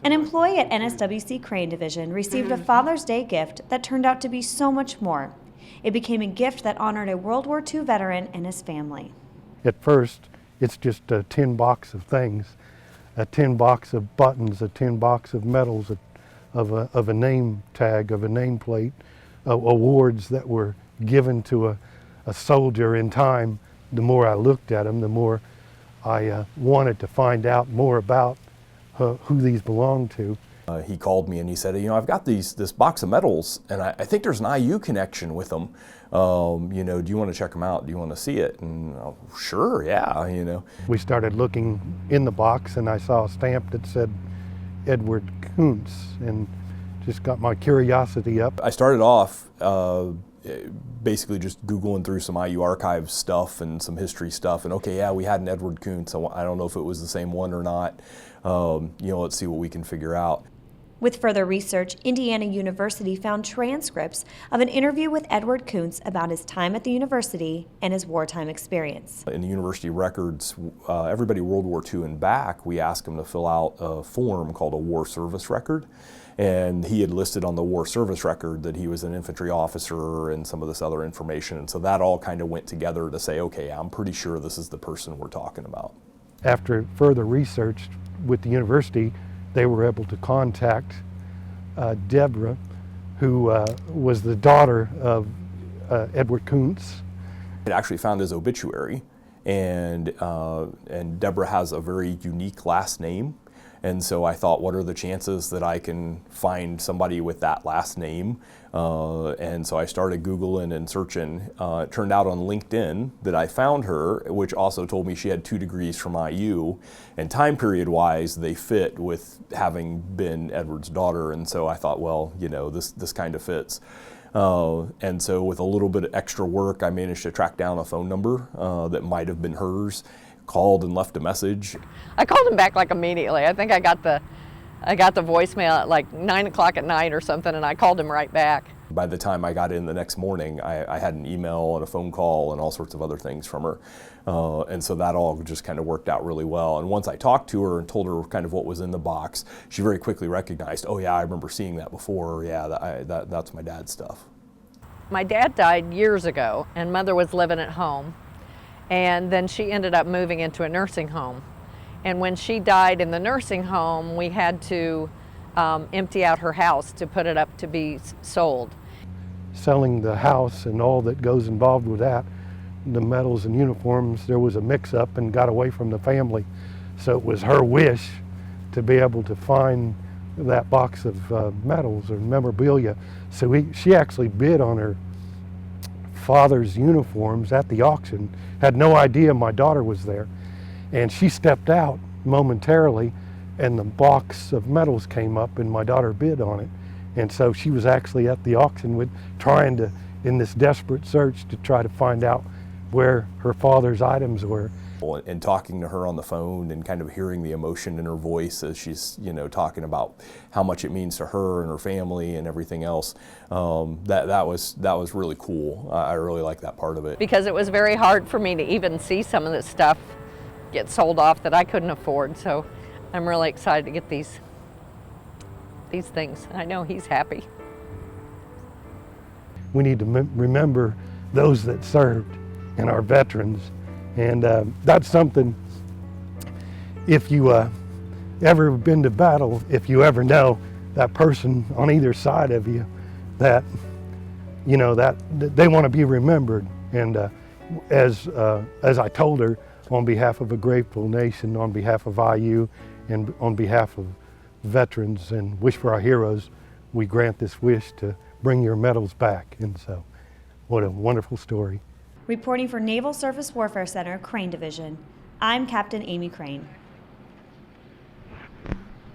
An employee at NSWC Crane Division received a Father's Day gift that turned out to be so much more. It became a gift that honored a World War II veteran and his family. At first, it's just a tin box of things, a tin box of buttons, a tin box of medals, of a name tag, of a nameplate, awards that were given to a soldier in time. The more I looked at them, the more I wanted to find out more about who these belong to. He called me and he said, you know, I've got this box of medals and I think there's an IU connection with them. You know, do you want to check them out? Do you want to see it? And sure, yeah, you know. We started looking in the box and I saw a stamp that said Edward Kuntz and just got my curiosity up. I started off basically just Googling through some IU archive stuff and some history stuff, and okay, yeah, we had an Edward Kuntz. I don't know if it was the same one or not. You know, let's see what we can figure out. With further research, Indiana University found transcripts of an interview with Edward Kuntz about his time at the university and his wartime experience. In the university records, everybody World War II and back, we asked him to fill out a form called a war service record. And he had listed on the war service record that he was an infantry officer and some of this other information. And so that all kind of went together to say, okay, I'm pretty sure this is the person we're talking about. After further research with the university, they were able to contact Deborah, who was the daughter of Edward Kuntz. It actually found his obituary, and Deborah has a very unique last name. And so I thought, what are the chances that I can find somebody with that last name? And so I started Googling and searching. It turned out on LinkedIn that I found her, which also told me she had 2 degrees from IU. And time period wise, they fit with having been Edward's daughter. And so I thought, well, you know, this kind of fits. And so with a little bit of extra work, I managed to track down a phone number that might have been hers. Called and left a message. I called him back like immediately. I think I got the voicemail at like 9 o'clock at night or something, and I called him right back. By the time I got in the next morning, I had an email and a phone call and all sorts of other things from her. And so that all just kind of worked out really well. And once I talked to her and told her kind of what was in the box, she very quickly recognized, oh yeah, I remember seeing that before. Yeah, that's my dad's stuff. My dad died years ago, and Mother was living at home. And then she ended up moving into a nursing home. And when she died in the nursing home, we had to empty out her house to put it up to be sold. Selling the house and all that goes involved with that, the medals and uniforms, there was a mix-up and got away from the family. So it was her wish to be able to find that box of medals or memorabilia. So she actually bid on her father's uniforms at the auction, had no idea my daughter was there, and she stepped out momentarily and the box of medals came up and my daughter bid on it. And so she was actually at the auction trying to, in this desperate search, to try to find out where her father's items were. And talking to her on the phone and kind of hearing the emotion in her voice as she's, you know, talking about how much it means to her and her family and everything else, that was really cool. I really like that part of it. Because it was very hard for me to even see some of this stuff get sold off that I couldn't afford. So I'm really excited to get these things. I know he's happy. We need to remember those that served and our veterans. And that's something, if you ever been to battle, if you ever know that person on either side of you, that, you know, that they want to be remembered. And as I told her, on behalf of a grateful nation, on behalf of IU, and on behalf of veterans and Wish for Our Heroes, we grant this wish to bring your medals back. And so, what a wonderful story. Reporting for Naval Surface Warfare Center, Crane Division, I'm Captain Amy Crane.